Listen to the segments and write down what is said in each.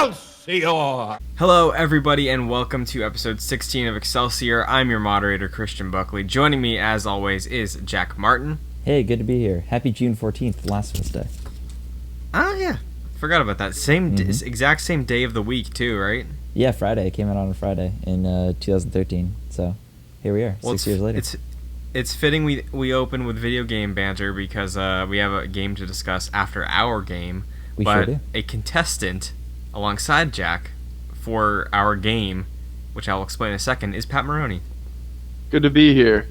Excelsior! Hello, everybody, and welcome to episode 16 of Excelsior. I'm your moderator, Christian Buckley. Joining me, as always, is Jack Martin. Hey, good to be here. Happy June 14th, Last of Us Day. Oh, yeah. Forgot about that. Exact same day of the week, too, right? Yeah, Friday. It came out on a Friday in 2013. So, here we are, 6 years later. It's fitting we open with video game banter because we have a game to discuss after our game. We sure do. A contestant alongside Jack for our game, which I'll explain in a second, is Pat Maroney. Good to be here.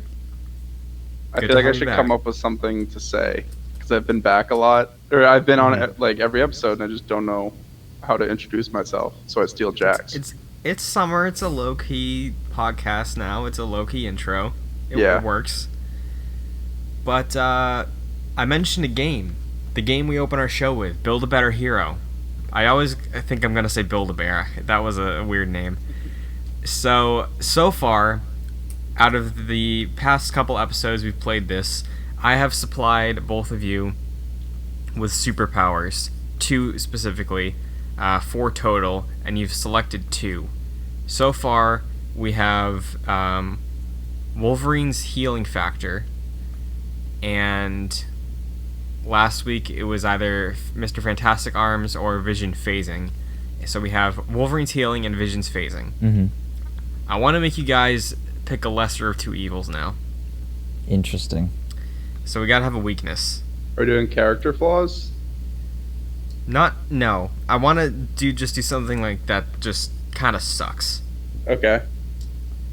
I Good feel like to I have should you come back. up with something to say because I've been back a lot, or I've been on like every episode, and I just don't know how to introduce myself, so I steal Jack's. It's summer. It's a low key podcast now. It's a low key intro. It works. But I mentioned a game. The game we open our show with, Build a Better Hero. I think I'm gonna say Build a Bear. That was a weird name. So far, out of the past couple episodes we've played this, I have supplied both of you with superpowers, 2 specifically, 4 total, and you've selected 2. So far, we have Wolverine's healing factor, and last week it was either Mr. Fantastic Arms or Vision phasing. So we have Wolverine's healing and Vision's phasing. Mm-hmm. I want to make you guys pick a lesser of 2 evils now. Interesting. So we gotta have a weakness. Are we doing character flaws? No. I want to do something like that just kind of sucks. Okay.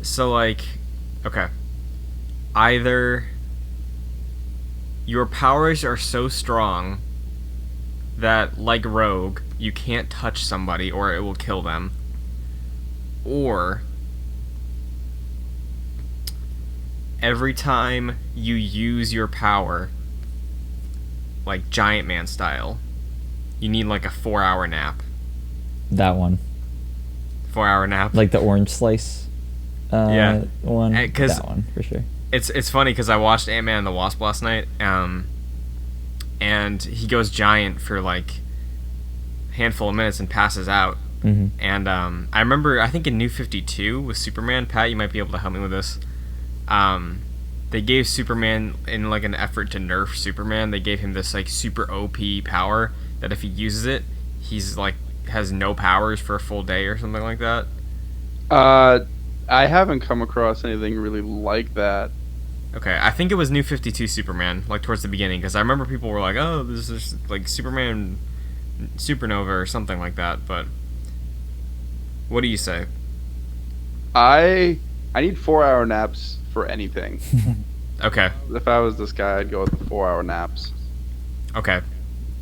So okay. Either your powers are so strong that, like Rogue, you can't touch somebody or it will kill them. Or every time you use your power, like Giant Man style, you need like a 4-hour nap. That one. 4-hour nap? Like the orange slice Yeah. one. Because that one, for sure. It's funny because I watched Ant-Man and the Wasp last night, and he goes giant for like a handful of minutes and passes out. Mm-hmm. And I remember, I think in New 52 with Superman, Pat, you might be able to help me with this. They gave Superman, in like an effort to nerf Superman, they gave him this like super OP power that if he uses it, he's like has no powers for a full day or something like that. I haven't come across anything really like that. Okay, I think it was New 52 Superman, like towards the beginning, because I remember people were like, oh, this is like Superman Supernova or something like that, but what do you say? I need 4-hour naps for anything. Okay. If I was this guy, I'd go with the 4-hour naps. Okay.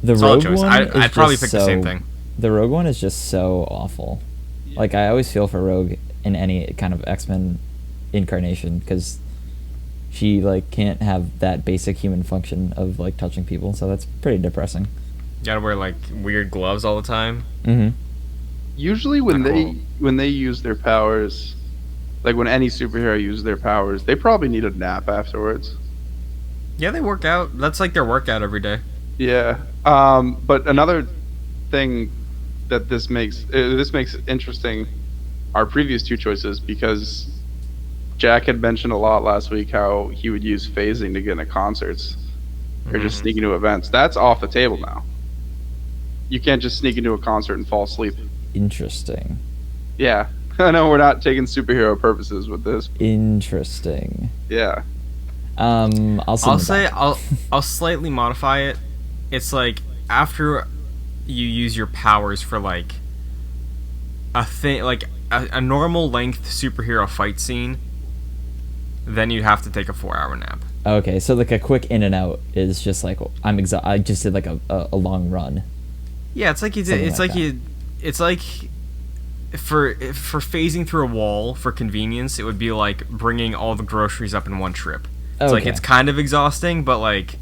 The Solid Rogue choice. one I'd probably pick the same thing. The Rogue one is just so awful. Like, I always feel for Rogue in any kind of X-Men incarnation, because she like can't have that basic human function of like touching people, so that's pretty depressing. You gotta wear like weird gloves all the time. Mm-hmm. Usually when they use their powers, like when any superhero uses their powers, they probably need a nap afterwards. Yeah, they work out. That's like their workout every day. Yeah. But another thing that this makes interesting our previous 2 choices, because Jack had mentioned a lot last week how he would use phasing to get into concerts or just sneak into events. That's off the table now. You can't just sneak into a concert and fall asleep. Interesting. Yeah. I know we're not taking superhero purposes with this. Interesting. Yeah. I'll say I'll slightly modify it. It's like after you use your powers for like a thing, like a normal length superhero fight scene, then you'd have to take a 4-hour nap. Okay, so like a quick in and out is just like I just did like a long run. Yeah, it's like you did. It's like for phasing through a wall for convenience, it would be like bringing all the groceries up in one trip. It's like it's kind of exhausting, but like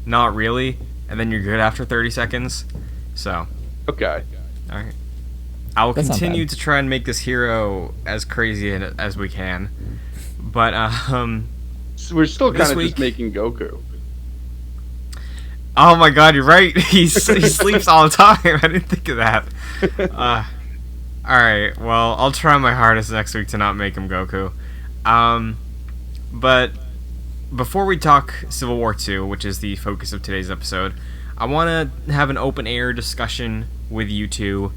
not really, and then you're good after 30 seconds. So Okay. all right, I will That's not continue bad. to try and make this hero as crazy as we can, but So we're still This kind of week- just making Goku. Oh my god, you're right. He sleeps all the time. I didn't think of that. Alright, well, I'll try my hardest next week to not make him Goku. But before we talk Civil War 2, which is the focus of today's episode, I want to have an open-air discussion with you two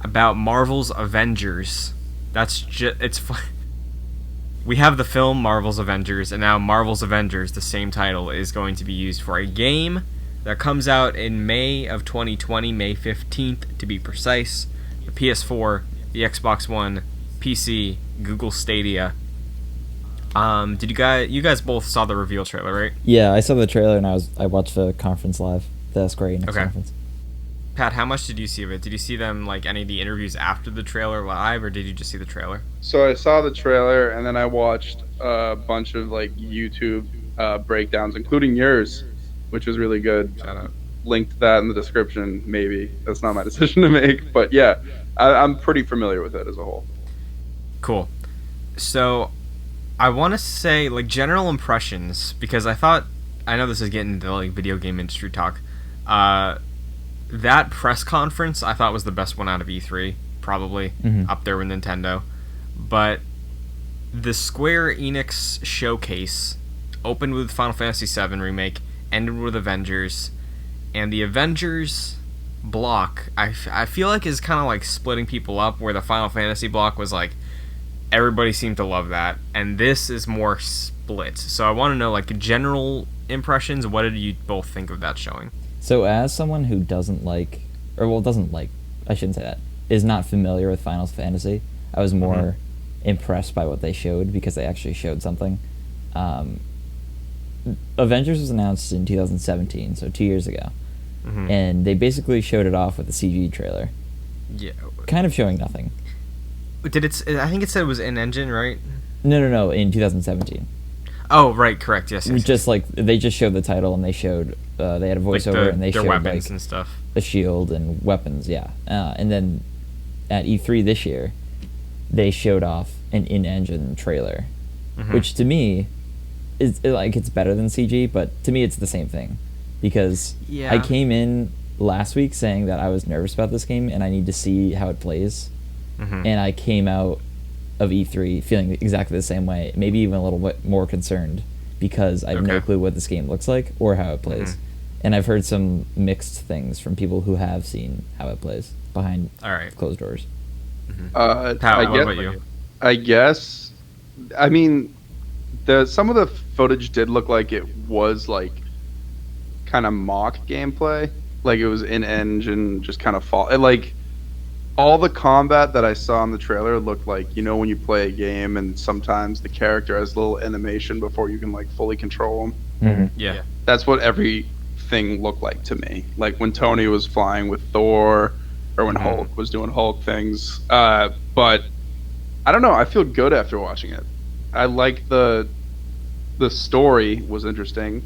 about Marvel's Avengers. It's fun. We have the film Marvel's Avengers, and now Marvel's Avengers, the same title, is going to be used for a game that comes out in May of 2020, May 15th to be precise. The PS4, the Xbox One, PC, Google Stadia. Did you guys both saw the reveal trailer, right? Yeah, I saw the trailer and I watched the conference live, the Square Enix conference. Pat, how much did you see of it? Did you see them, like, any of the interviews after the trailer live, or did you just see the trailer? So I saw the trailer, and then I watched a bunch of, like, YouTube breakdowns, including yours, which was really good. Shout out. Link to that in the description, maybe. That's not my decision to make, but yeah, I'm pretty familiar with it as a whole. Cool. So, I want to say, like, general impressions, because I know this is getting into, like, video game industry talk. That press conference I thought was the best one out of E3, probably up there with Nintendo. But the Square Enix showcase opened with Final Fantasy VII Remake, ended with Avengers, and the Avengers block I feel like is kind of like splitting people up, where the Final Fantasy block was like everybody seemed to love that, and this is more split. So I want to know, like, general impressions. What did you both think of that showing? So as someone who doesn't like, I shouldn't say that, is not familiar with Final Fantasy, I was more impressed by what they showed, because they actually showed something. Avengers was announced in 2017, so 2 years ago. And they basically showed it off with a CG trailer. Yeah. Kind of showing nothing. I think it said it was in-engine, right? No, in 2017. Oh, right, correct, yes. Just like, they just showed the title, and they showed, they had a voiceover, like and they showed, weapons like, and stuff. the shield and weapons, yeah. And then at E3 this year, they showed off an in-engine trailer, which to me is, like, it's better than CG, but to me it's the same thing, because I came in last week saying that I was nervous about this game and I need to see how it plays, and I came out of E3 feeling exactly the same way, maybe even a little bit more concerned, because I have no clue what this game looks like or how it plays. And I've heard some mixed things from people who have seen how it plays behind closed doors. Pat, what about you? I guess, I mean, some of the footage did look like it was, like, kind of mock gameplay. Like, it was in-engine, just kind of like, all the combat that I saw in the trailer looked like, you know, when you play a game and sometimes the character has a little animation before you can, like, fully control them. Yeah. That's what everything looked like to me. Like when Tony was flying with Thor, or when Hulk was doing Hulk things. But I don't know. I feel good after watching it. I like the story was interesting,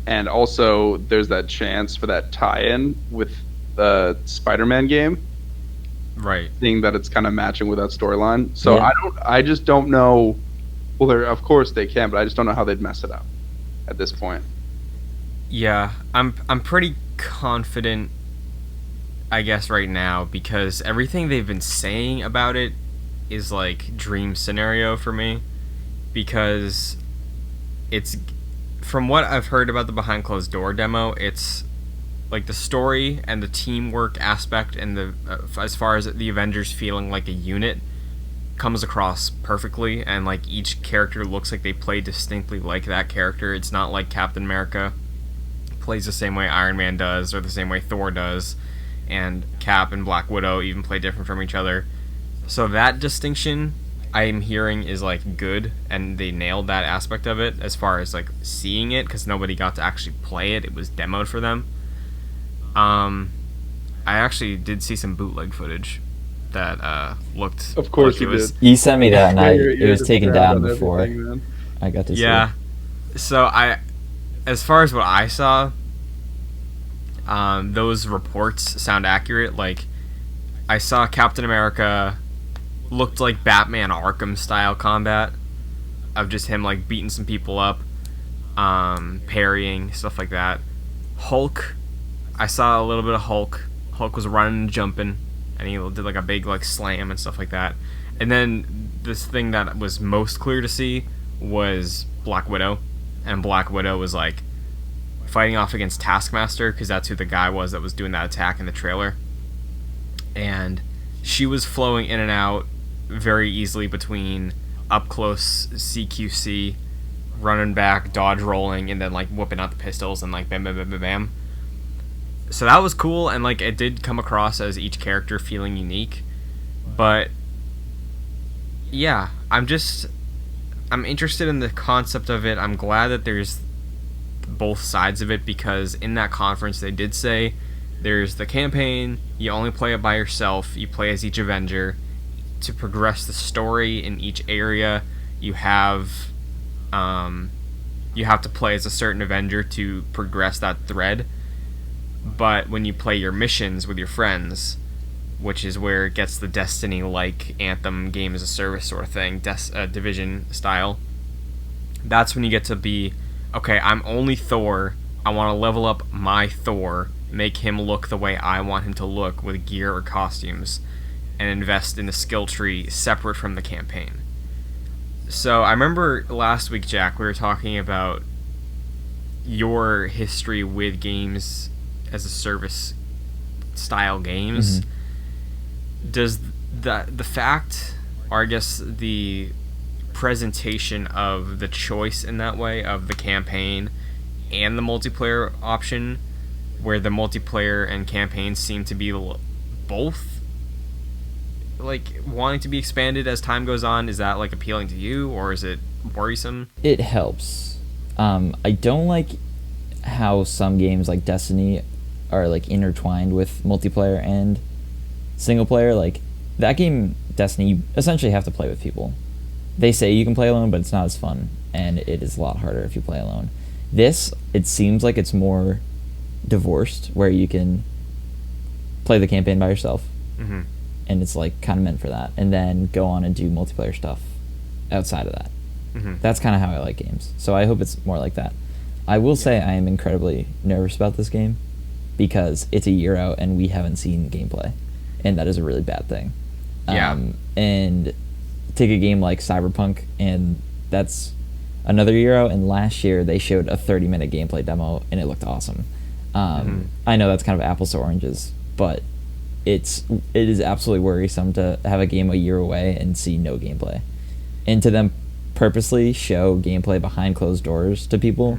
and also there's that chance for that tie-in with the Spider-Man game. Right. Seeing that it's kind of matching with that storyline. So I just don't know. Well, of course they can, but I just don't know how they'd mess it up at this point. Yeah, I'm pretty confident, I guess, right now, because everything they've been saying about it is like dream scenario for me, because it's, from what I've heard about the behind closed door demo, it's like the story and the teamwork aspect and the as far as the Avengers feeling like a unit comes across perfectly, and like each character looks like they play distinctly like that character. It's not like Captain America plays the same way Iron Man does or the same way Thor does, and Cap and Black Widow even play different from each other. So that distinction I'm hearing is like good, and they nailed that aspect of it as far as like seeing it, because nobody got to actually play it. It was demoed for them. I actually did see some bootleg footage that looked. Of course, like you did. You sent me that, and it was taken down on before I got to see it. Yeah. So as far as what I saw, those reports sound accurate. Like, I saw Captain America looked like Batman Arkham style combat of just him like beating some people up, parrying, stuff like that. Hulk, I saw a little bit of Hulk. Hulk was running and jumping, and he did like a big like slam and stuff like that. And then this thing that was most clear to see was Black Widow, and Black Widow was like fighting off against Taskmaster, because that's who the guy was that was doing that attack in the trailer. And she was flowing in and out very easily between up close CQC, running back, dodge rolling, and then like whipping out the pistols and like bam bam bam bam bam. So that was cool, and like it did come across as each character feeling unique. But yeah, I'm interested in the concept of it. I'm glad that there's both sides of it, because in that conference they did say there's the campaign, you only play it by yourself, you play as each Avenger. To progress the story in each area, you have to play as a certain Avenger to progress that thread. But when you play your missions with your friends, which is where it gets the Destiny-like Anthem game as a service sort of thing, Division style, that's when you get to be, okay, I'm only Thor, I want to level up my Thor, make him look the way I want him to look with gear or costumes, and invest in the skill tree separate from the campaign. So I remember last week, Jack, we were talking about your history with games as a service style games. Mm-hmm. Does the fact, or I guess the presentation of the choice in that way of the campaign and the multiplayer option, where the multiplayer and campaign seem to be both like wanting to be expanded as time goes on, is that like appealing to you, or is it worrisome? It helps. I don't like how some games like Destiny are like intertwined with multiplayer and single player. Like that game, Destiny, you essentially have to play with people. They say you can play alone, but it's not as fun, and it is a lot harder if you play alone. This, it seems like it's more divorced, where you can play the campaign by yourself. Mm-hmm. And it's like kind of meant for that, and then go on and do multiplayer stuff outside of that. Mm-hmm. That's kind of how I like games, so I hope it's more like that. I will say I am incredibly nervous about this game, because it's a year out and we haven't seen gameplay, and that is a really bad thing. Yeah. And take a game like Cyberpunk, and that's another year out, and last year they showed a 30-minute gameplay demo and it looked awesome. I know that's kind of apples to oranges, but it is absolutely worrisome to have a game a year away and see no gameplay, and to them purposely show gameplay behind closed doors to people,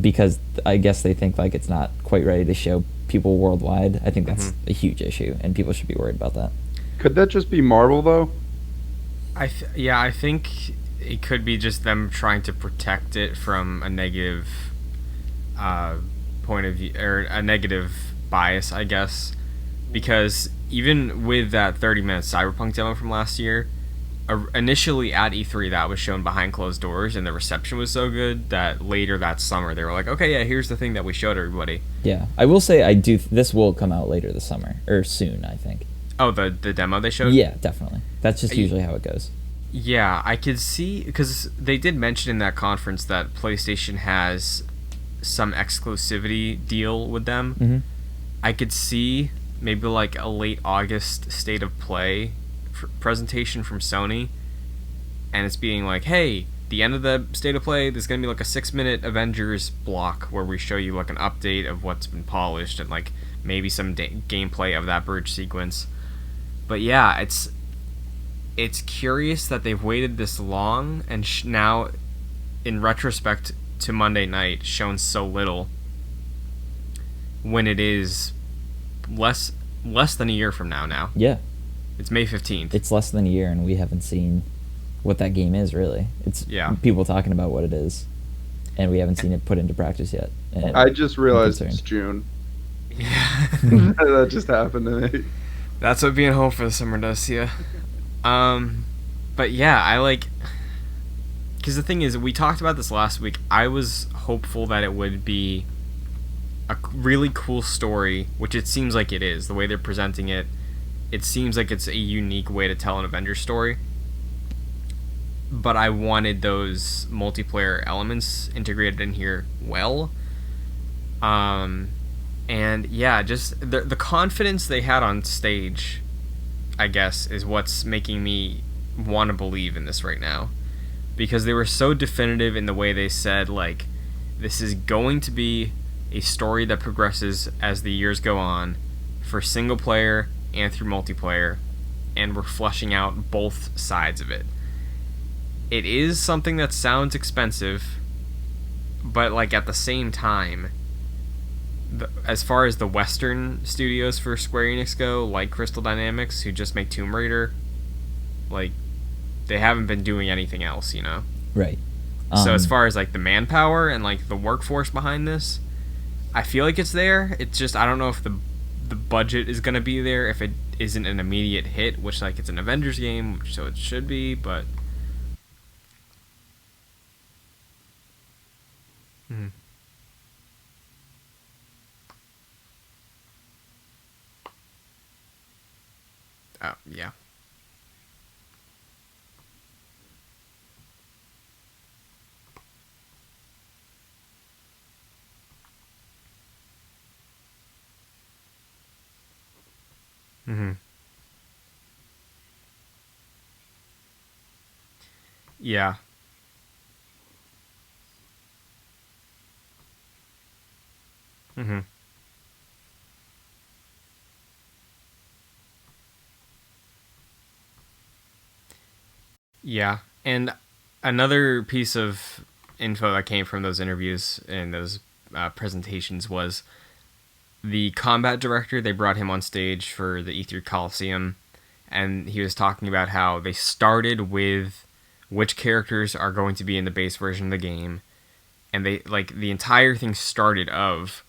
because I guess they think like it's not quite ready to show people worldwide. I think that's a huge issue, and people should be worried about that. Could that just be Marvel though? I think it could be just them trying to protect it from a negative point of view, or a negative bias, I guess. Because even with that 30-minute Cyberpunk demo from last year, initially at E3 that was shown behind closed doors, and the reception was so good that later that summer they were like, okay, yeah, here's the thing that we showed everybody. Yeah, I will say this will come out later this summer, or soon, I think. Oh, the demo they showed? Yeah, definitely. That's just usually how it goes. Yeah, I could see, because they did mention in that conference that PlayStation has some exclusivity deal with them. Mm-hmm. I could see maybe like a late August state of play presentation from Sony, and it's being like, hey, the end of the state of play, there's going to be like a 6-minute Avengers block where we show you like an update of what's been polished and like maybe some gameplay of that bridge sequence. But yeah, it's curious that they've waited this long, and now in retrospect to Monday night shown so little, when it is less than a year from now. Yeah. It's May 15th. It's less than a year, and we haven't seen what that game is, really. It's people talking about what it is, and we haven't seen it put into practice yet. I just realized it's June. Yeah. That just happened to me. That's what being home for the summer does to you. But yeah, I like... Because the thing is, we talked about this last week. I was hopeful that it would be a really cool story, which it seems like it is. The way they're presenting it, it seems like it's a unique way to tell an Avengers story. But I wanted those multiplayer elements integrated in here well. And yeah, just the confidence they had on stage, I guess, is what's making me want to believe in this right now. Because they were so definitive in the way they said, like, this is going to be a story that progresses as the years go on for single player and through multiplayer, and we're fleshing out both sides of it. It is something that sounds expensive, but, like, at the same time, as far as the Western studios for Square Enix go, like Crystal Dynamics, who just make Tomb Raider, like, they haven't been doing anything else, you know? Right. So as far as, like, the manpower and, like, the workforce behind this, I feel like it's there. It's just, I don't know if the budget is going to be there, if it isn't an immediate hit, which, like, it's an Avengers game, so it should be, but... Oh, yeah. Yeah. Yeah, and another piece of info that came from those interviews and those presentations was the combat director. They brought him on stage for the E3 Coliseum, and he was talking about how they started with which characters are going to be in the base version of the game, and they, like, the entire thing started of,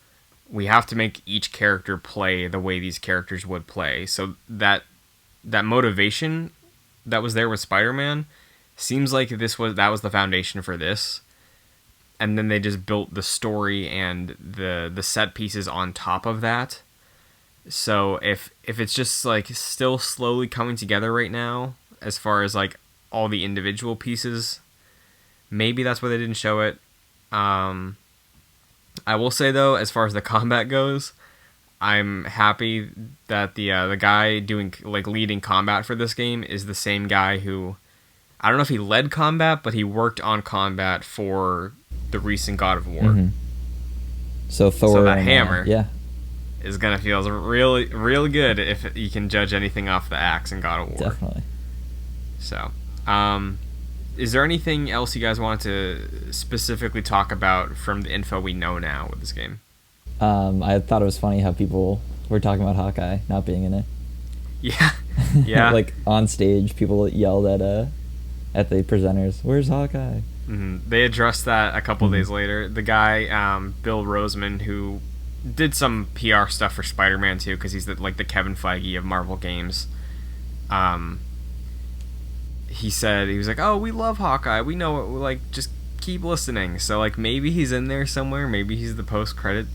we have to make each character play the way these characters would play. So that motivation that was there with Spider-Man seems like that was the foundation for this, and then they just built the story and the set pieces on top of that. So if it's just, like, still slowly coming together right now as far as, like, all the individual pieces, maybe that's why they didn't show it. I will say, though, as far as the combat goes, I'm happy that the guy doing, like, leading combat for this game is the same guy who, I don't know if he led combat, but he worked on combat for the recent God of War. Mm-hmm. So Thor, so that hammer, yeah, is gonna feel really, really good if you can judge anything off the axe in God of War. Definitely. So, is there anything else you guys wanted to specifically talk about from the info we know now with this game? I thought it was funny how people were talking about Hawkeye not being in it. Yeah, yeah. Like, on stage, people yelled at the presenters, "Where's Hawkeye?" Mm-hmm. They addressed that a couple days later. The guy, Bill Roseman, who did some PR stuff for Spider-Man too, because he's the Kevin Feige of Marvel games. He said, he was like, "Oh, we love Hawkeye. We know it. Like, just keep listening." So, like, maybe he's in there somewhere. Maybe he's the post-credit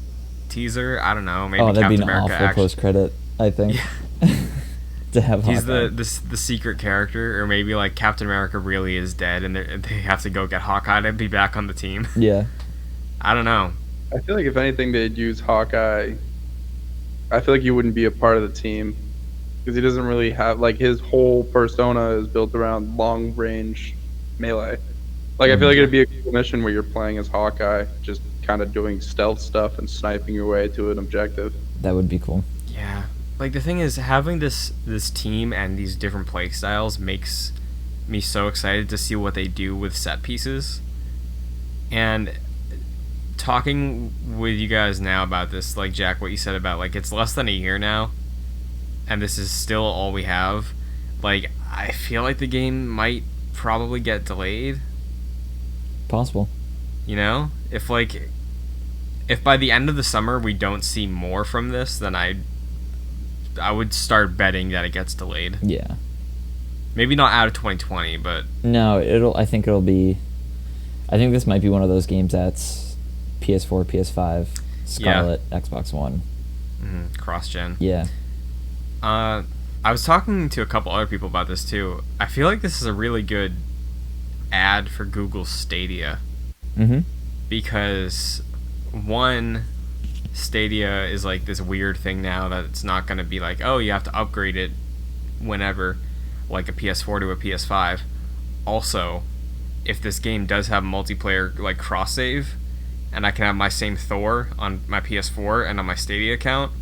teaser. I don't know. Maybe that'd Captain be an America awful post-credit, I think. Yeah. To have he's Hawkeye. the secret character, or maybe, like, Captain America really is dead, and they have to go get Hawkeye to be back on the team. Yeah. I don't know. I feel like if anything, they'd use Hawkeye. I feel like he wouldn't be a part of the team because he doesn't really have, like, his whole persona is built around long range melee. Like, I feel like it'd be a cool mission where you're playing as Hawkeye, just kind of doing stealth stuff and sniping your way to an objective. That would be cool. Yeah. Like, the thing is, having this team and these different play styles makes me so excited to see what they do with set pieces. And talking with you guys now about this, like, Jack, what you said about, like, it's less than a year now, and this is still all we have. Like, I feel like the game might probably get delayed. Possible. You know? If by the end of the summer we don't see more from this, then I would start betting that it gets delayed. Yeah. Maybe not out of 2020, but... No, I think this might be one of those games that's PS4, PS5, Scarlet, Xbox One. Mm-hmm. Cross-gen. Yeah. I was talking to a couple other people about this, too. I feel like this is a really good ad for Google Stadia. Mm-hmm. Because, one, Stadia is like this weird thing now that it's not going to be like, oh, you have to upgrade it whenever, like a PS4 to a PS5. Also, if this game does have multiplayer like cross save, and I can have my same Thor on my PS4 and on my Stadia account,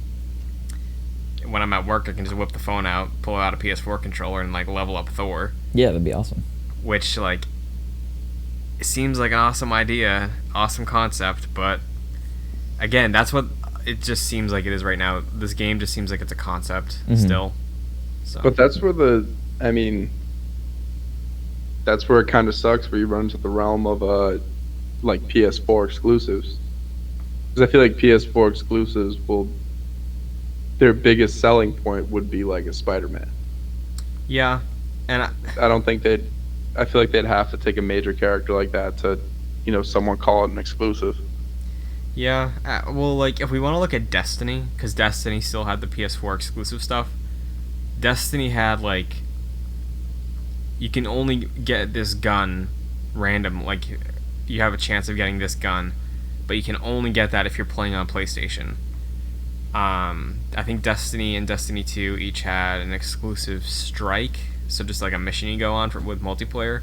when I'm at work, I can just whip the phone out, pull out a PS4 controller, and like level up Thor. Yeah, that'd be awesome. Which, like, it seems like an awesome idea, awesome concept, but again, that's what it just seems like it is right now. This game just seems like it's a concept still. So. But that's where that's where it kind of sucks, where you run into the realm of like PS4 exclusives. Because I feel like PS4 exclusives their biggest selling point would be like a Spider-Man. Yeah, and I don't think I feel like they'd have to take a major character like that to, someone call it an exclusive. Yeah, well, like, if we want to look at Destiny, because Destiny still had the PS4 exclusive stuff, Destiny had, like, you can only get this gun random, like, you have a chance of getting this gun, but you can only get that if you're playing on PlayStation. I think Destiny and Destiny 2 each had an exclusive strike, so just like a mission you go on with multiplayer.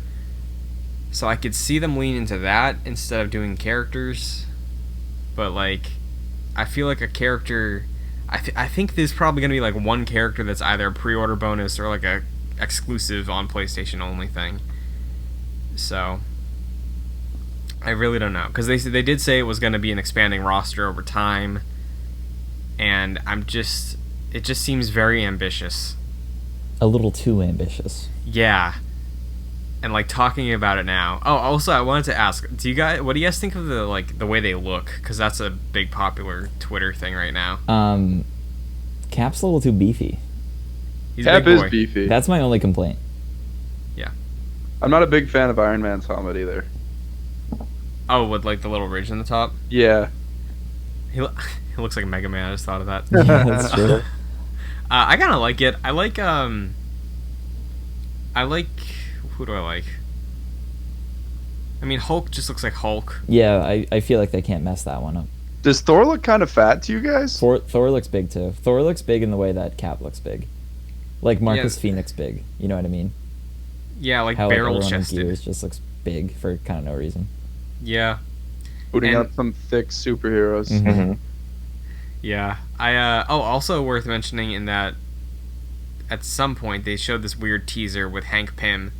So I could see them lean into that instead of doing characters, but like, I feel like a character, I think there's probably going to be like one character that's either a pre-order bonus or like a exclusive on PlayStation only thing. So I really don't know, because they did say it was going to be an expanding roster over time, and it just seems very ambitious. A little too ambitious. Yeah. And like talking about it now. Oh, also I wanted to ask, what do you guys think of the way they look? Because that's a big popular Twitter thing right now. Cap's a little too beefy. Cap is beefy. That's my only complaint. Yeah. I'm not a big fan of Iron Man's helmet either. Oh, with like the little ridge in the top? Yeah. He looks like Mega Man. I just thought of that. Yeah, that's true. I kind of like it. I like who do I like? I mean, Hulk just looks like Hulk. Yeah, I feel like they can't mess that one up. Does Thor look kind of fat to you guys? Thor looks big too. Thor looks big in the way that Cap looks big. Like Marcus Phoenix big. You know what I mean? Yeah, like how barrel everyone in chested. Gears just looks big for kind of no reason. Yeah. Booting out some thick superheroes. Mm-hmm. Yeah. Also worth mentioning in that at some point they showed this weird teaser with Hank Pym.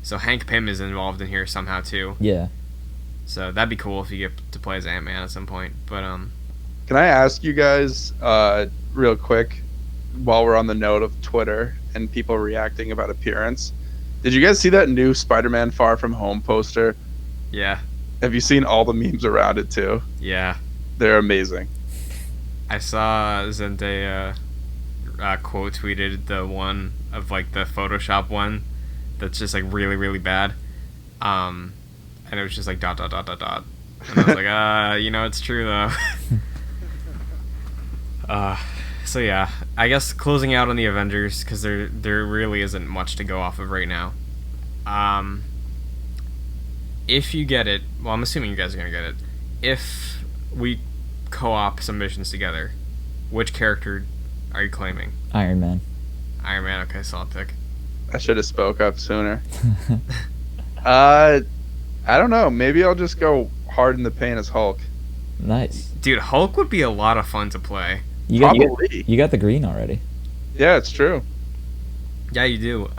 So Hank Pym is involved in here somehow too. Yeah. So that'd be cool if you get to play as Ant-Man at some point. But can I ask you guys real quick, while we're on the note of Twitter and people reacting about appearance, did you guys see that new Spider-Man Far From Home poster? Yeah. Have you seen all the memes around it too? Yeah. They're amazing. I saw Zendaya quote tweeted the one of like the Photoshop one that's just like really, really bad. And it was just like ... And I was like, it's true though. So yeah, I guess closing out on the Avengers, because there really isn't much to go off of right now. If you get it, well, I'm assuming you guys are gonna get it. If we co-op some missions together, which character are you claiming? Iron Man. Iron Man. Okay, solid pick. I should have spoke up sooner. I don't know. Maybe I'll just go hard in the paint as Hulk. Nice. Dude, Hulk would be a lot of fun to play. You got the green already. Yeah, it's true. Yeah, you do.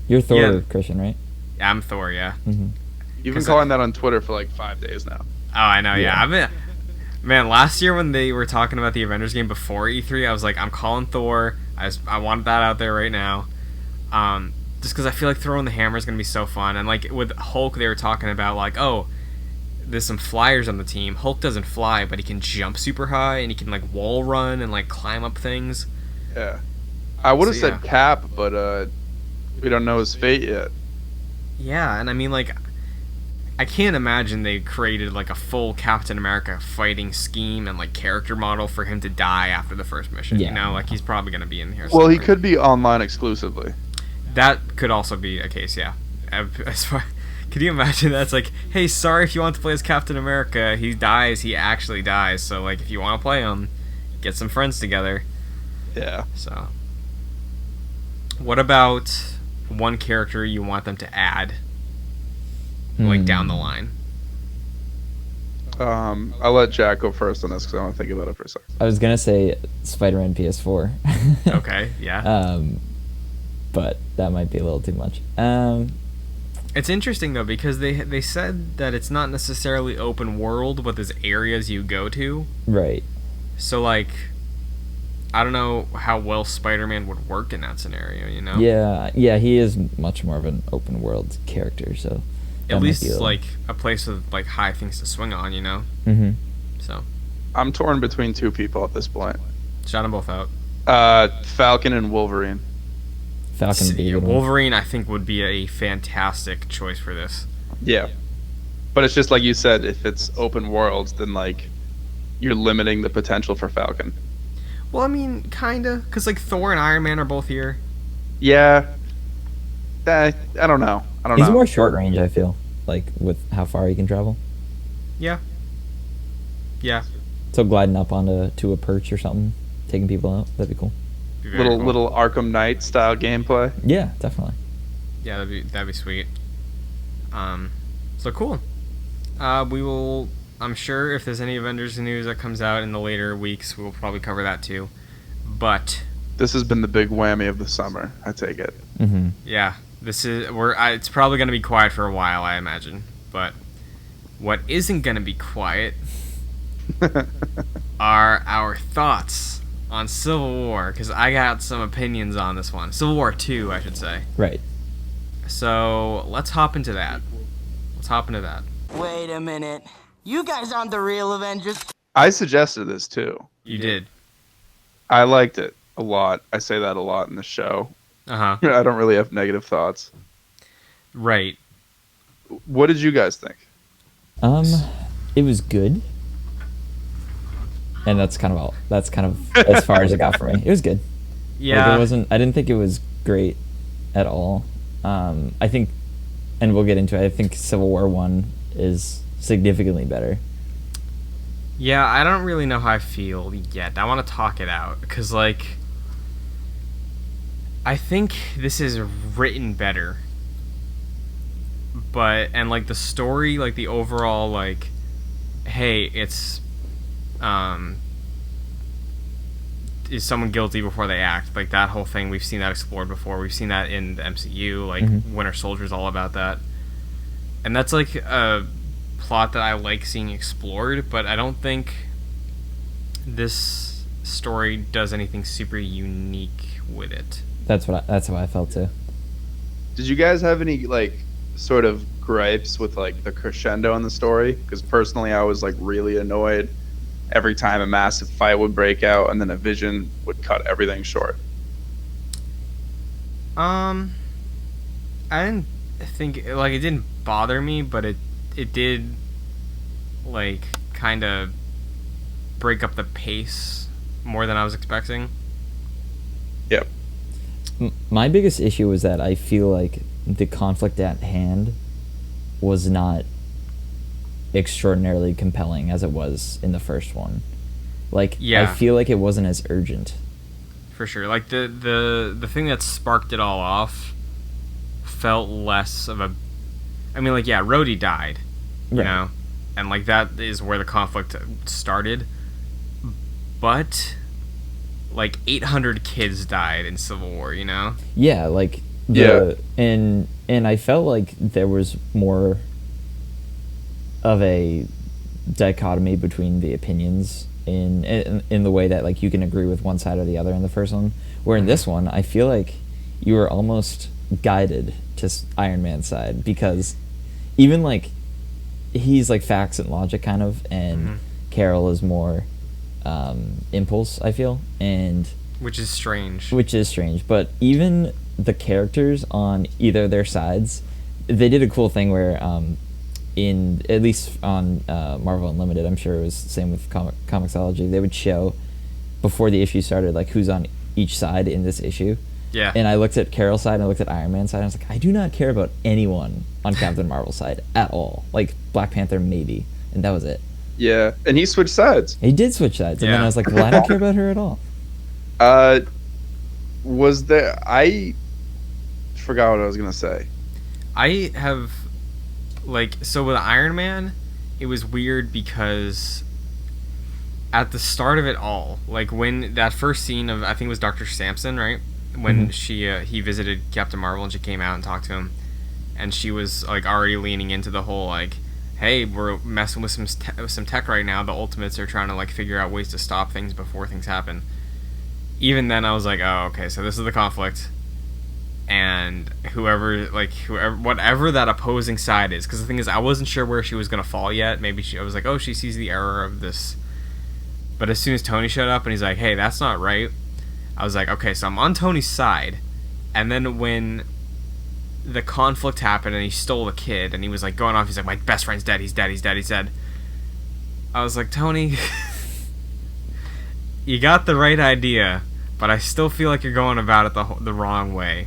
You're Thor, yeah. Christian, right? Yeah, I'm Thor, yeah. Mm-hmm. You've been calling that on Twitter for like 5 days now. Oh, I know, yeah. Man, last year when they were talking about the Avengers game before E3, I was like, I'm calling Thor. I want that out there right now. Just because I feel like throwing the hammer is going to be so fun. And like with Hulk, they were talking about like, oh, there's some flyers on the team. Hulk doesn't fly, but he can jump super high, and he can like wall run and like climb up things. Yeah. I would have said Cap, but we don't know his fate yet. Yeah, and I mean, like, I can't imagine they created like a full Captain America fighting scheme and like character model for him to die after the first mission. Yeah. You know, like he's probably going to be in here. Well, he somewhere. could be online exclusively. That could also be a case, yeah. As far, Could you imagine that? It's like, hey, sorry if you want to play as Captain America. He dies. He actually dies. So, like, if you want to play him, get some friends together. Yeah. So, what about one character you want them to add, like, down the line? I'll let Jack go first on this because I want to think about it for a second. I was gonna say Spider-Man PS4. Okay, yeah. But that might be a little too much. It's interesting though because they said that it's not necessarily open world, but there's areas you go to. Right. So like, I don't know how well Spider-Man would work in that scenario. You know? Yeah. He is much more of an open world character, so. At least it's like a place with like high things to swing on. You know. Mm-hmm. So. I'm torn between two people at this point. Shout them both out. Falcon and Wolverine. Falcon would be a good one. Wolverine, I think, would be a fantastic choice for this. Yeah. But it's just like you said, if it's open worlds, then like you're limiting the potential for Falcon. Well, I mean, kinda, because like Thor and Iron Man are both here. Yeah. I don't know. He's more short range, I feel, like with how far he can travel. Yeah. Yeah. So gliding up onto a perch or something, taking people out, that'd be cool. Little Arkham Knight style gameplay. Yeah, definitely. Yeah, that'd be sweet. So cool. We will. I'm sure if there's any Avengers news that comes out in the later weeks, we'll probably cover that too. But this has been the big whammy of the summer. I take it. Mm-hmm. Yeah, it's probably gonna be quiet for a while, I imagine. But what isn't gonna be quiet are our thoughts on Civil War, because I got some opinions on this one. Civil War 2, I should say. Right. So, let's hop into that. Wait a minute. You guys aren't the real Avengers. I suggested this too. You did. I liked it a lot. I say that a lot in the show. Uh-huh. I don't really have negative thoughts. Right. What did you guys think? It was good. And that's kind of as far as it got for me. It was good. Yeah. Like, I didn't think it was great at all. I think, and we'll get into it, I think Civil War 1 is significantly better. Yeah, I don't really know how I feel yet. I want to talk it out, because, like, I think this is written better. And, like, the story, like, the overall, like, hey, it's, is someone guilty before they act? Like, that whole thing, we've seen that explored before. We've seen that in the MCU, like, Winter Soldier's all about that. And that's, like, a plot that I like seeing explored, but I don't think this story does anything super unique with it. That's how I felt, too. Did you guys have any, like, sort of gripes with, like, the crescendo in the story? Because personally, I was, like, really annoyed every time a massive fight would break out and then a Vision would cut everything short. I didn't think, like, it didn't bother me, but it did, like, kind of break up the pace more than I was expecting. Yep. My biggest issue was that I feel like the conflict at hand was not extraordinarily compelling as it was in the first one. Like, yeah. I feel like it wasn't as urgent. For sure. Like, the thing that sparked it all off felt less of a... I mean, like, yeah, Rhodey died, you know? And, like, that is where the conflict started. But, like, 800 kids died in Civil War, you know? Yeah, like... And I felt like there was more of a dichotomy between the opinions in the way that, like, you can agree with one side or the other in the first one. Where in this one, I feel like you were almost guided to Iron Man's side, because even, like, he's, like, facts and logic kind of, and Carol is more impulse, I feel, and... Which is strange. But even the characters on either their sides, they did a cool thing where, at least on Marvel Unlimited, I'm sure it was the same with Comixology, they would show, before the issue started, like, who's on each side in this issue. Yeah. And I looked at Carol's side and I looked at Iron Man's side and I was like, I do not care about anyone on Captain Marvel's side at all. Like Black Panther maybe, and that was it. Yeah, and he switched sides. He did switch sides, and then Yeah. I was like, well, I don't care about her at all. Was there? I forgot what I was gonna say. I have, like, so with Iron Man, it was weird because at the start of it all, like when that first scene of, I think it was Dr. Sampson, right? When he visited Captain Marvel and she came out and talked to him, and she was like already leaning into the whole like, hey, we're messing with some tech right now. The Ultimates are trying to like figure out ways to stop things before things happen. Even then, I was like, oh, okay, so this is the conflict, and whatever that opposing side is, because the thing is, I wasn't sure where she was gonna fall yet. Maybe I was like, oh, she sees the error of this, but as soon as Tony showed up and he's like, hey, that's not right, I was like, okay, so I'm on Tony's side. And then when the conflict happened and he stole the kid and he was like going off, he's like, my best friend's dead, he's dead, he's dead, he's dead. I was like, Tony, you got the right idea, but I still feel like you're going about it the wrong way.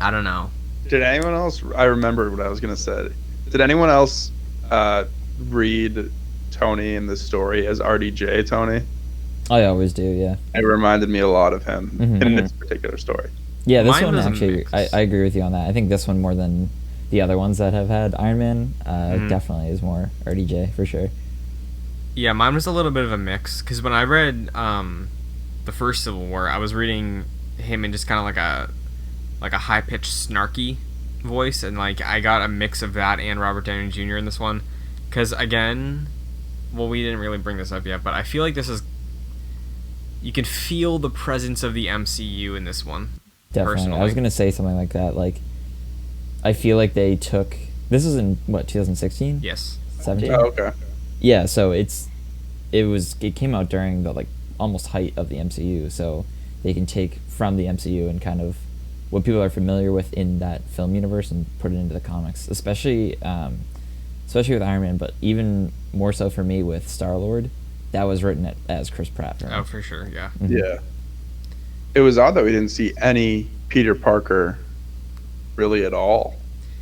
I don't know. Did anyone else? I remember what I was gonna say. Did anyone else read Tony in the story as RDJ Tony? I always do, yeah. It reminded me a lot of him Mhm. in this particular story. Yeah, this Mine one was a actually, mix. I agree with you on that. I think this one more than the other ones that have had Iron Man definitely is more RDJ for sure. Yeah, mine was a little bit of a mix, because when I read the first Civil War, I was reading him in just kind of like a high-pitched snarky voice, and like I got a mix of that and Robert Downey Jr. in this one, because again, well, we didn't really bring this up yet, but I feel like this is, you can feel the presence of the MCU in this one. Definitely. Personally. I was going to say something like that. Like, I feel like they took, this is in, what, 2016? Yes. 17? Oh, okay. Yeah, so it came out during the, like, almost height of the MCU, so they can take from the MCU and kind of what people are familiar with in that film universe and put it into the comics, especially with Iron Man, but even more so for me with Star-Lord. That was written as Chris Pratt. For me. Oh, for sure, yeah. Mhm. Yeah. It was odd that we didn't see any Peter Parker really at all.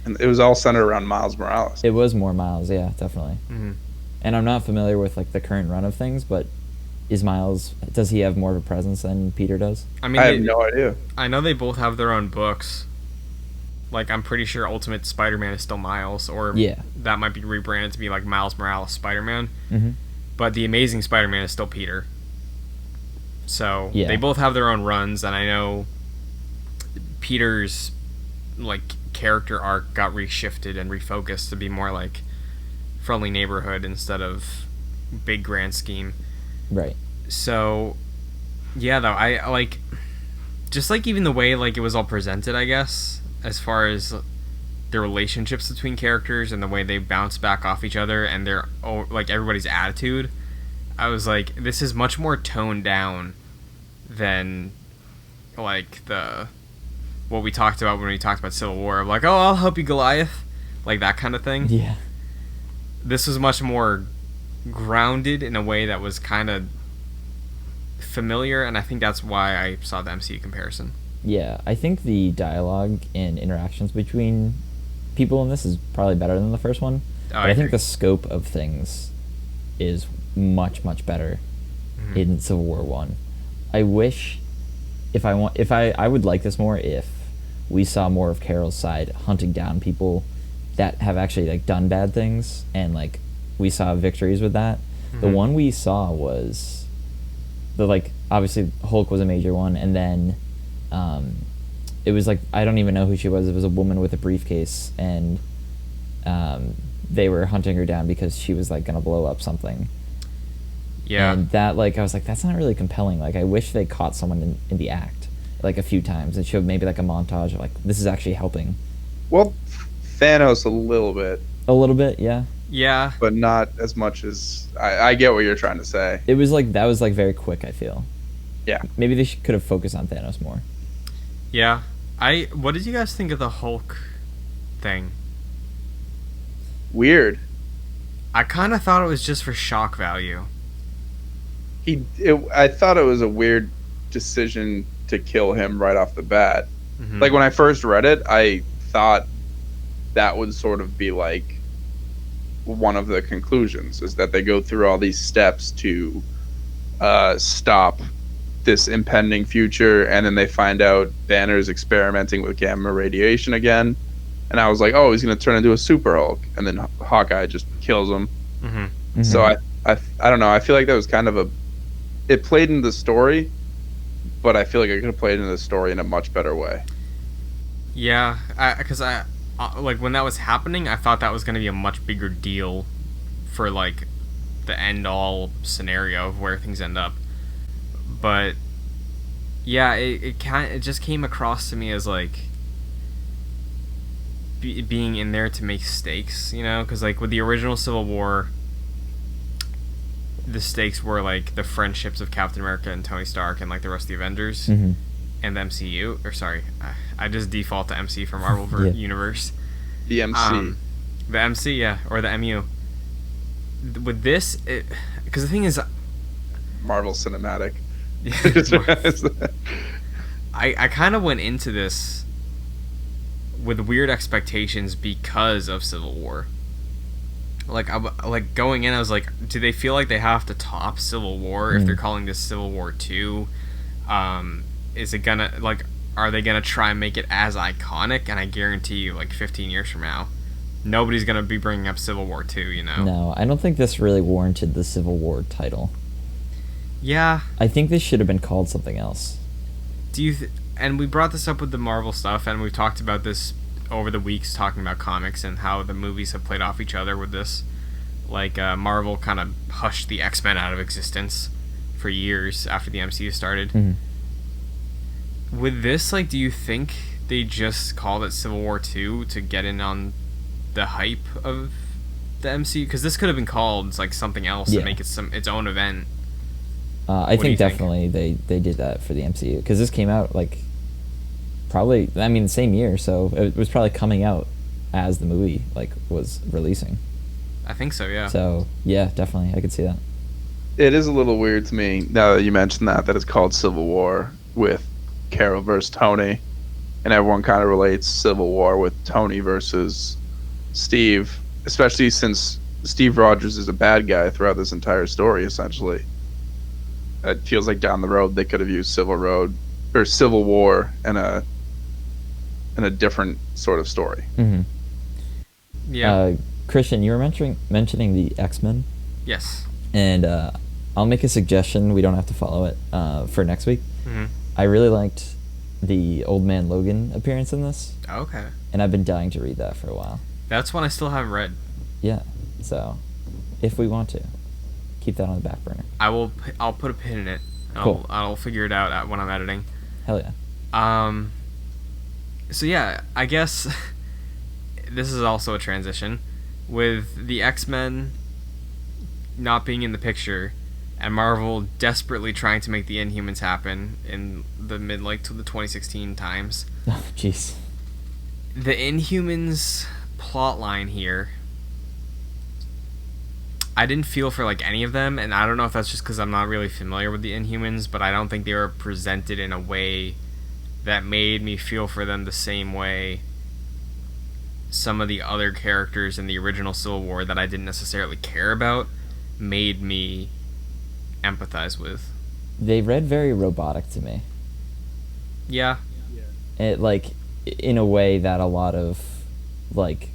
And it was all centered around Miles Morales. It was more Miles, yeah, definitely. Mm-hmm. And I'm not familiar with like the current run of things, but does he have more of a presence than Peter does? I mean, I have no idea. I know they both have their own books. Like, I'm pretty sure Ultimate Spider-Man is still Miles, or Yeah. that might be rebranded to be like Miles Morales Spider-Man. Mm-hmm. But the Amazing Spider-Man is still Peter. So Yeah. they both have their own runs, and I know Peter's like character arc got reshifted and refocused to be more like friendly neighborhood instead of big grand scheme. Right. So yeah, though, I like just like even the way like it was all presented, I guess, as far as the relationships between characters and the way they bounce back off each other and their like everybody's attitude, I was like, this is much more toned down than like what we talked about when we talked about Civil War, of like, oh, I'll help you, Goliath, like that kind of thing. Yeah. This was much more grounded in a way that was kind of familiar, and I think that's why I saw the MCU comparison. Yeah, I think the dialogue and interactions between people in this is probably better than the first one. Oh, But I I think agree. the scope of things is much, much better in Civil War 1. I wish I would like this more if we saw more of Carol's side hunting down people that have actually like done bad things, and like we saw victories with that. The one we saw was obviously Hulk was a major one, and then it was like, I don't even know who she was. It was a woman with a briefcase, and they were hunting her down because she was like gonna blow up something. Yeah. And that, like, I was like, that's not really compelling. Like, I wish they caught someone in the act, like, a few times and showed maybe, like, a montage of, like, this is actually helping. Well, Thanos a little bit, A little bit, yeah. Yeah. but not as much as... I get what you're trying to say. It was, like, that was, like, very quick, I feel. Yeah. Maybe they could have focused on Thanos more. Yeah. What did you guys think of the Hulk thing? Weird. I kind of thought it was just for shock value. I thought it was a weird decision to kill him right off the bat. Mhm. Like, when I first read it, I thought that would sort of be like one of the conclusions, is that they go through all these steps to stop this impending future, and then they find out Banner's experimenting with gamma radiation again, and I was like, oh, he's gonna turn into a Super Hulk, and then Hawkeye just kills him. Mm-hmm. So I don't know, I feel like that was kind of it played into the story, but I feel like it could have played into the story in a much better way. Yeah, because I like when that was happening, I thought that was going to be a much bigger deal for like the end all scenario of where things end up. But yeah, it just came across to me as like being in there to make stakes, you know, because like with the original Civil War, the stakes were like the friendships of Captain America and Tony Stark and like the rest of the Avengers. Mm-hmm. And the MCU, or sorry, I just default to MC for Marvel Universe. The MC. The MC, yeah, or the MU. With this, because the thing is, Marvel Cinematic. I kind of went into this with weird expectations because of Civil War. Like going in, I was like, do they feel like they have to top Civil War if they're calling this Civil War 2? Is it gonna, like, are they gonna try and make it as iconic? And I guarantee you, like, 15 years from now, nobody's gonna be bringing up Civil War 2, you know? No, I don't think this really warranted the Civil War title. Yeah. I think this should have been called something else. Do you and we brought this up with the Marvel stuff, and we've talked about this over the weeks, talking about comics and how the movies have played off each other with this. Like, Marvel kind of hushed the X-Men out of existence for years after the MCU started. Mm-hmm. With this, like, do you think they just called it Civil War 2 to get in on the hype of the MCU? Because this could have been called, like, something else to make it its own event. I think definitely they did that for the MCU. Because this came out, like, probably, I mean, the same year, so it was probably coming out as the movie, like, was releasing. I think so, yeah. So, yeah, definitely, I could see that. It is a little weird to me, now that you mentioned that it's called Civil War with Carol versus Tony, and everyone kind of relates Civil War with Tony versus Steve, especially since Steve Rogers is a bad guy throughout this entire story, essentially. It feels like down the road they could have used Civil War in a different sort of story. Mm-hmm. Yeah. Christian, you were mentioning the X-Men. Yes. And I'll make a suggestion. We don't have to follow it for next week. Mm-hmm. I really liked the Old Man Logan appearance in this. Okay. And I've been dying to read that for a while. That's one I still haven't read. Yeah. So, if we want to, keep that on the back burner. I'll put a pin in it. Cool. I'll figure it out when I'm editing. Hell yeah. So yeah, I guess this is also a transition with the X-Men not being in the picture and Marvel desperately trying to make the Inhumans happen in the to the 2016 times. Oh, jeez. The Inhumans plotline here, I didn't feel for like any of them, and I don't know if that's just because I'm not really familiar with the Inhumans, but I don't think they were presented in a way that made me feel for them the same way some of the other characters in the original Civil War that I didn't necessarily care about made me empathize with. They read very robotic to me. Yeah. It, like, in a way that a lot of, like,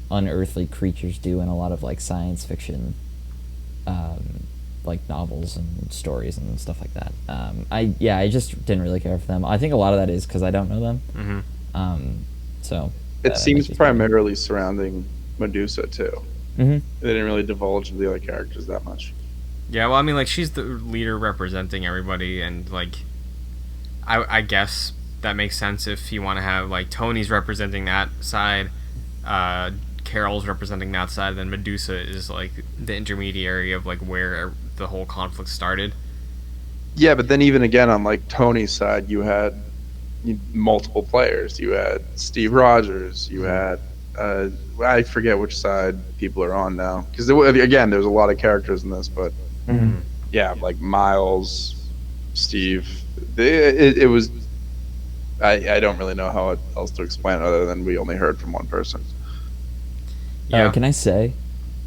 unearthly creatures do in a lot of, like, science fiction, like, novels and stories and stuff like that. I just didn't really care for them. I think a lot of that is because I don't know them. Mm-hmm. So... It seems primarily surrounding Medusa, too. Mm-hmm. They didn't really divulge the other characters that much. Yeah, well, I mean, like, she's the leader representing everybody, and, like, I guess that makes sense if you want to have, like, Tony's representing that side, Carol's representing that side, then Medusa is, like, the intermediary of, like, where the whole conflict started. Yeah, but then even again on, like, Tony's side, you had multiple players. You had Steve Rogers. You had I forget which side people are on now, because again, there's a lot of characters in this, but yeah, like Miles, Steve. It was. I don't really know how else to explain it other than we only heard from one person. Yeah. Can I say?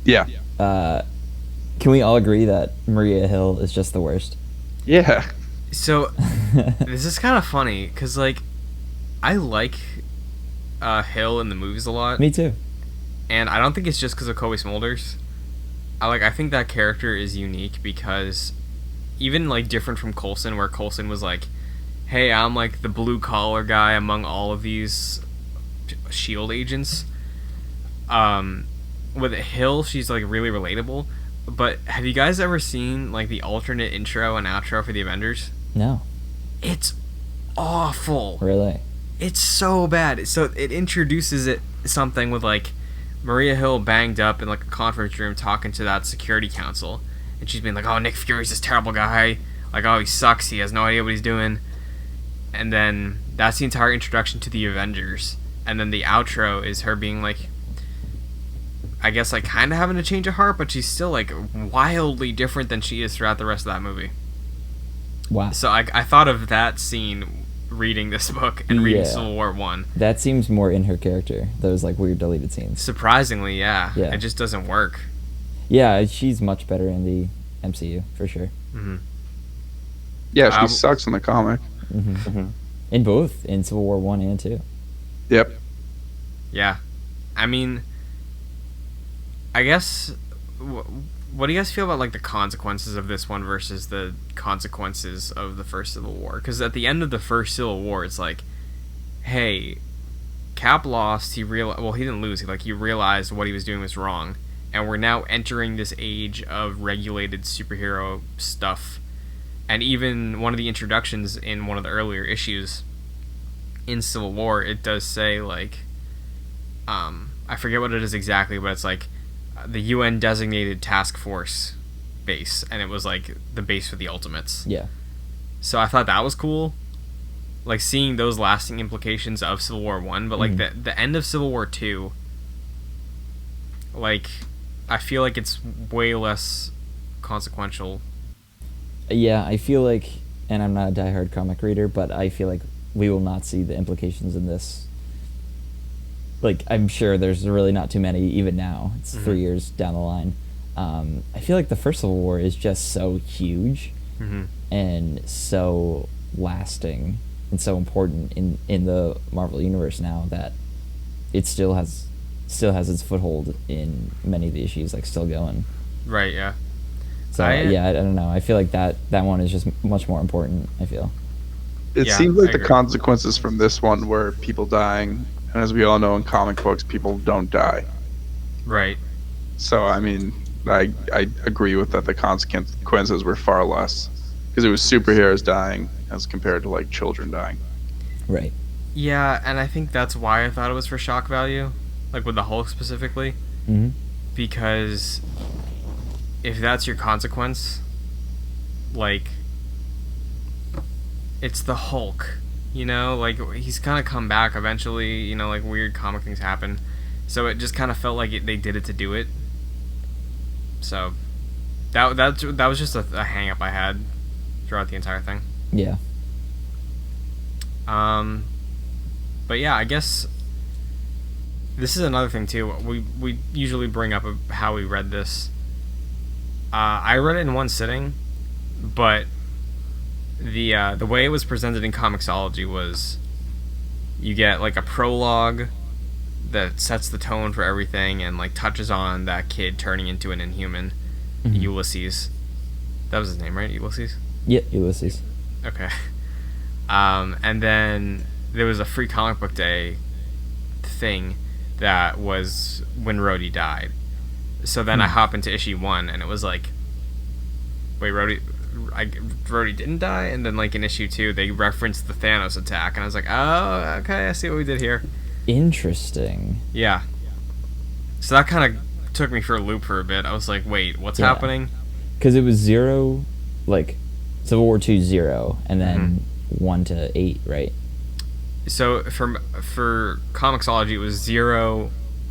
Yeah. Can we all agree that Maria Hill is just the worst? Yeah. So this is kind of funny because like I like Hill in the movies a lot. Me too. And I don't think it's just because of Kobe Smulders. I think that character is unique because even like different from Coulson, where Coulson was like, "Hey, I'm like the blue collar guy among all of these SHIELD agents." With Hill, she's like really relatable. But have you guys ever seen like the alternate intro and outro for the Avengers? No. It's awful. Really? It's so bad. So it introduces something with like Maria Hill banged up in like a conference room talking to that security council, and she's been like, "Oh, Nick Fury's this terrible guy. Like, oh, he sucks. He has no idea what he's doing." And then that's the entire introduction to the Avengers. And then the outro is her being like, I guess like kind of having a change of heart, but she's still like wildly different than she is throughout the rest of that movie. Wow. So I thought of that scene reading this book and reading Yeah. Civil War 1. That seems more in her character. Those like weird deleted scenes. Surprisingly, yeah. Yeah. It just doesn't work. Yeah, she's much better in the MCU for sure. Mm-hmm. Yeah, she sucks in the comic. In both, in Civil War 1 and 2. Yep. Yeah. I mean, I guess, what do you guys feel about like the consequences of this one versus the consequences of the first Civil War? Because at the end of the first Civil War, it's like, hey, Cap lost. He didn't lose. He realized what he was doing was wrong, and we're now entering this age of regulated superhero stuff. And even one of the introductions in one of the earlier issues in Civil War, it does say like, I forget what it is exactly, but it's like the UN designated task force base, and it was like the base for the Ultimates. Yeah. So I thought that was cool, like seeing those lasting implications of Civil War 1, but like the end of Civil War 2, like I feel like it's way less consequential. Yeah, I feel like, and I'm not a diehard comic reader, but I feel like we will not see the implications in this. Like, I'm sure there's really not too many even now. It's 3 years down the line. I feel like the first Civil War is just so huge and so lasting and so important in the Marvel Universe now that it still has its foothold in many of the issues, like, still going. Right, yeah. So, I don't know. I feel like that one is just much more important, I feel. It Yeah, seems like I the agree. consequences from this one were people dying, and as we all know in comic books, people don't die. Right. So, I mean, I agree with that. The consequences were far less because it was superheroes dying as compared to like children dying. Right. Yeah, and I think that's why I thought it was for shock value, like with the Hulk specifically, because if that's your consequence, like, it's the Hulk, you know? Like, he's kind of come back eventually, you know, like, weird comic things happen. So it just kind of felt like they did it to do it. So, that was just a hang-up I had throughout the entire thing. Yeah. But yeah, I guess this is another thing, too. We usually bring up how we read this. I read it in one sitting, but the way it was presented in Comixology was you get like a prologue that sets the tone for everything and like touches on that kid turning into an Inhuman, Ulysses. That was his name, right? Ulysses? Yeah, Ulysses. Okay. And then there was a free comic book day thing that was when Rhodey died. So then I hop into issue 1, and it was like, wait, Rhodey didn't die? And then, like, in issue 2, they referenced the Thanos attack, and I was like, oh, okay, I see what we did here. Interesting. Yeah. So that kind of took me for a loop for a bit. I was like, wait, what's happening? Because it was 0, like, Civil War 2, 0, and then 1 to 8, right? So for Comixology, it was 0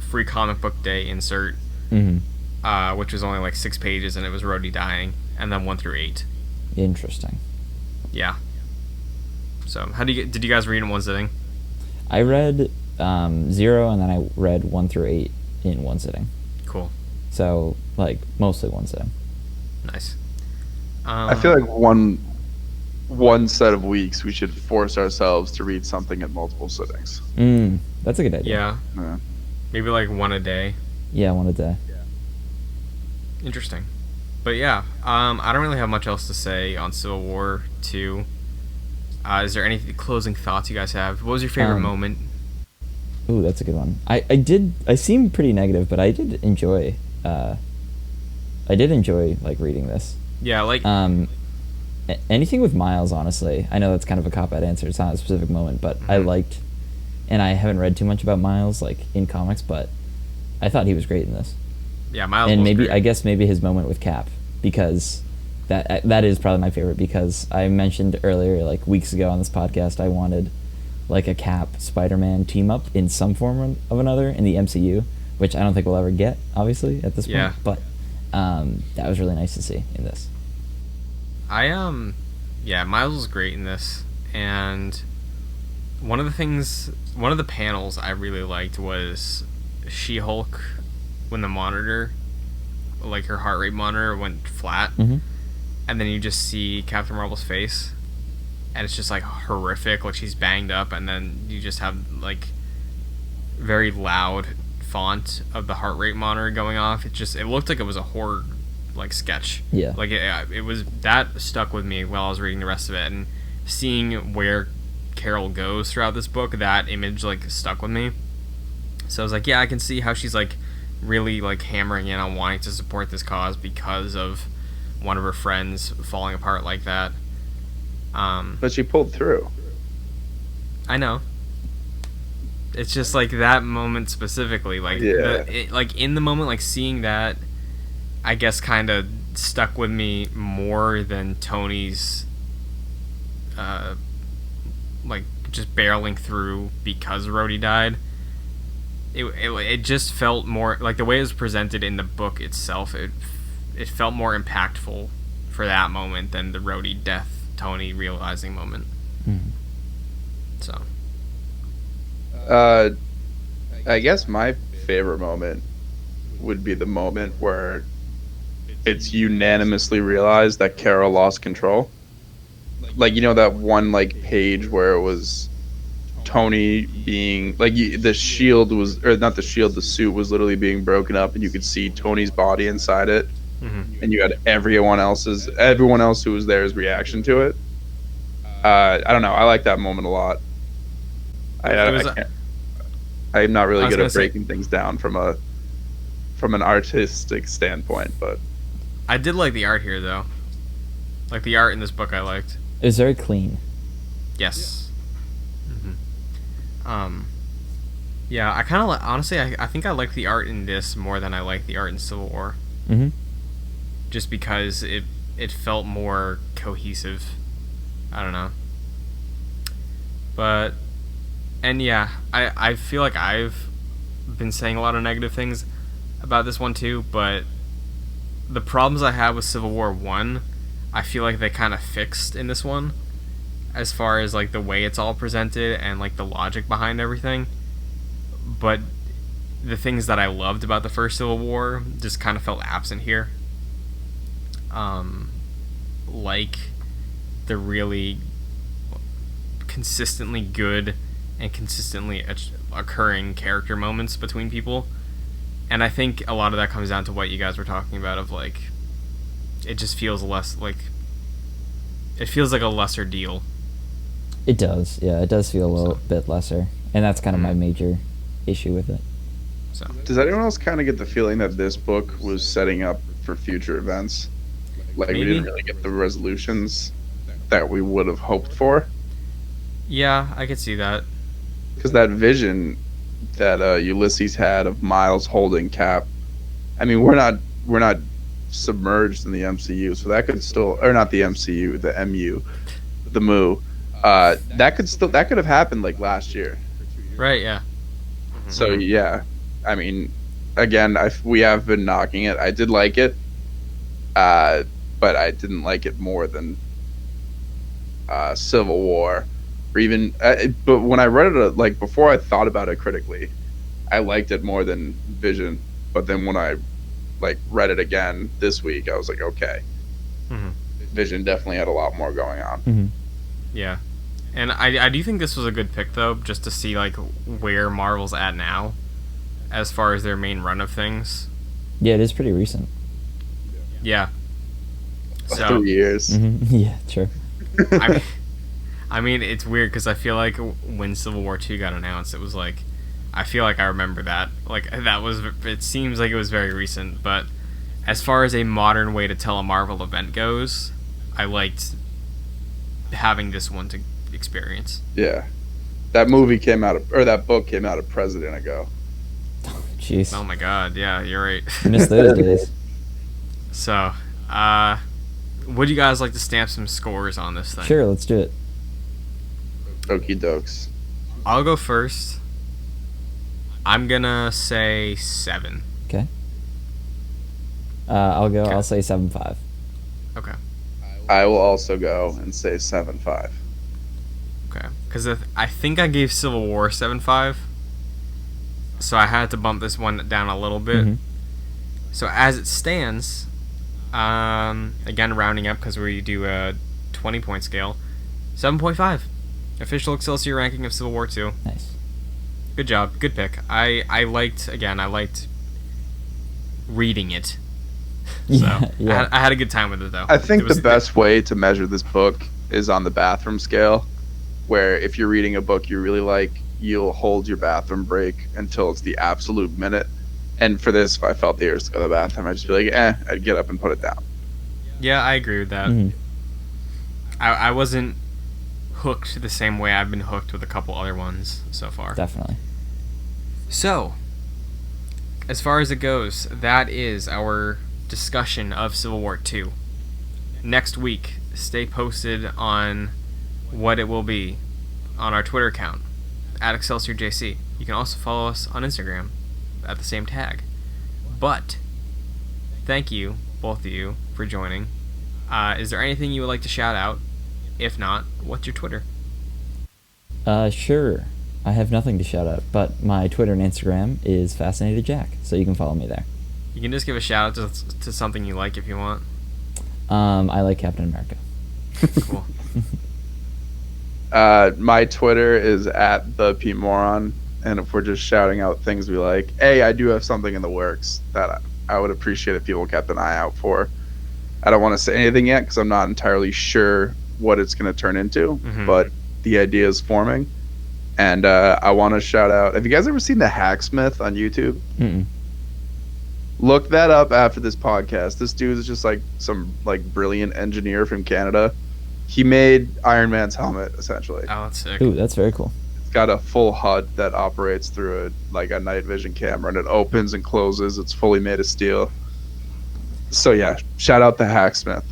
free comic book day insert, which was only like 6 pages, and it was Rhodey dying, and then 1 through 8. Interesting. Yeah. So did you guys read in one sitting? I read 0, and then I read 1 through 8 in one sitting. Cool. So, like, mostly one sitting. Nice. I feel like one set of weeks we should force ourselves to read something at multiple sittings. That's a good idea. Yeah. Maybe like one a day. Yeah, one a day. Interesting. But yeah, I don't really have much else to say on Civil War 2. Is there any closing thoughts you guys have? What was your favorite moment? Ooh, that's a good one. I seem pretty negative, but I did enjoy like reading this. Yeah, like anything with Miles, honestly. I know that's kind of a cop-out answer. It's not a specific moment, but I liked, and I haven't read too much about Miles like in comics, but I thought he was great in this. Yeah, Miles. And was great. I guess maybe his moment with Cap, because that is probably my favorite, because I mentioned earlier, like weeks ago on this podcast, I wanted like a Cap Spider-Man team up in some form or another in the MCU, which I don't think we'll ever get, obviously, at this point. But that was really nice to see in this. Miles was great in this, and one of the panels I really liked was She-Hulk when the monitor, like her heart rate monitor, went flat, and then you just see Captain Marvel's face, and it's just like horrific, like she's banged up, and then you just have like very loud font of the heart rate monitor going off. It looked like it was a horror like sketch. Yeah. Like it was, that stuck with me while I was reading the rest of it, and seeing where Carol goes throughout this book, that image like stuck with me. So I was like, yeah, I can see how she's like really like hammering in on wanting to support this cause because of one of her friends falling apart like that. But she pulled through. I know. It's just like that moment specifically, like like in the moment, like seeing that, I guess kind of stuck with me more than Tony's like just barreling through because Rhodey died. It just felt more like the way it was presented in the book itself. It felt more impactful for that moment than the Rhodey death, Tony realizing moment. So, I guess my favorite moment would be the moment where it's unanimously realized that Carol lost control. Like, you know, that one like page where it was Tony being like, the shield was, or not the shield, the suit was literally being broken up, and you could see Tony's body inside it, and you had everyone else who was there's reaction to it. I don't know, I like that moment a lot. I'm not really good at breaking things down from an artistic standpoint, but I did like the art here though. Like the art in this book I liked. It was very clean. Yes. Yeah, I kind of honestly, I think I like the art in this more than I like the art in Civil War. Just because it felt more cohesive. I don't know. But, and yeah, I feel like I've been saying a lot of negative things about this one too, but the problems I had with Civil War 1, I feel like they kind of fixed in this one, as far as like the way it's all presented and like the logic behind everything. But the things that I loved about the first Civil War just kind of felt absent here. Like the really consistently good and consistently occurring character moments between people. And I think a lot of that comes down to what you guys were talking about, of like, it just feels less like, it feels like a lesser deal. It does, yeah, it does feel a little bit lesser, and that's kind of my major issue with it. So, does anyone else kind of get the feeling that this book was setting up for future events? Like, maybe we didn't really get the resolutions that we would have hoped for? Yeah, I could see that. Because that vision that Ulysses had of Miles holding Cap, I mean, we're not submerged in the MCU, so that could still, or not the MCU, the MU, the MU, that could have happened like last year. Right, yeah. So yeah, I mean, again, we have been knocking it. I did like it, but I didn't like it more than Civil War, or even. But when I read it, like before, I thought about it critically. I liked it more than Vision. But then when I like read it again this week, I was like, okay, Vision definitely had a lot more going on. Yeah, and I do think this was a good pick though, just to see like where Marvel's at now, as far as their main run of things. Yeah, it is pretty recent. Yeah. So 3 years. Yeah, true. I mean, it's weird because I feel like when Civil War 2 got announced, it was like, I feel like I remember that. Like, that was, it seems like it was very recent, but as far as a modern way to tell a Marvel event goes, I liked having this one to experience. Yeah. That movie came out, or that book came out a president ago. Jeez. Oh my god, yeah, you're right. I miss those days. So, would you guys like to stamp some scores on this thing? Sure, let's do it. Okie dokes. I'll go first. I'm gonna say 7. Okay. I'll go. Okay. I'll say 7.5. Okay. I will also go and say 7.5. Okay. Because I think I gave Civil War 7.5. So I had to bump this one down a little bit. So as it stands, again rounding up because we do a 20-point scale, 7.5. Official Excelsior ranking of Civil War 2. Nice. Good job. Good pick. I liked reading it. So Yeah. I had a good time with it though. I think the best way to measure this book is on the bathroom scale, where if you're reading a book you really like, you'll hold your bathroom break until it's the absolute minute. And for this, if I felt the urge to go to the bathroom, I'd just be like, I'd get up and put it down. Yeah, I agree with that. I wasn't hooked the same way I've been hooked with a couple other ones so far. Definitely. So, as far as it goes, that is our discussion of Civil War 2. Next week, stay posted on what it will be on our Twitter account, @ExcelsiorJC. You can also follow us on Instagram at the same tag. But, thank you, both of you, for joining. Is there anything you would like to shout out? If not, what's your Twitter? Sure. I have nothing to shout out, but my Twitter and Instagram is FascinatedJack, so you can follow me there. You can just give a shout out to something you like if you want. I like Captain America. Cool. My Twitter is @thepmoron, and if we're just shouting out things we like, I do have something in the works that I would appreciate if people kept an eye out for. I don't want to say anything yet because I'm not entirely sure what it's going to turn into, but the idea is forming. And I want to shout out, have you guys ever seen The Hacksmith on YouTube? Look that up after this podcast. This dude is just like some like brilliant engineer from Canada. He made Iron Man's helmet, essentially. Oh, that's sick. Ooh, that's very cool. It's got a full HUD that operates through a night vision camera, and it opens and closes. It's fully made of steel. So yeah, shout out The Hacksmith.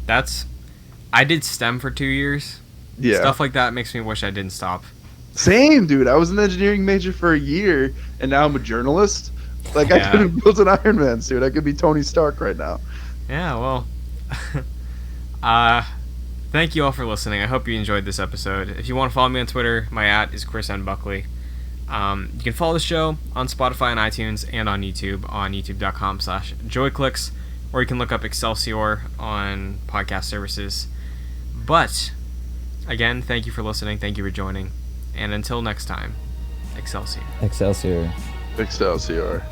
I did STEM for 2 years. Yeah. Stuff like that makes me wish I didn't stop. Same, dude. I was an engineering major for a year, and now I'm a journalist. Like, Yeah. I could have built an Iron Man suit. I could be Tony Stark right now. Yeah, well. Thank you all for listening. I hope you enjoyed this episode. If you want to follow me on Twitter, my @ is Chris N. Buckley. You can follow the show on Spotify and iTunes and on YouTube on youtube.com/joyclicks, or you can look up Excelsior on podcast services. But, again, thank you for listening. Thank you for joining. And until next time, Excelsior. Excelsior. Excelsior.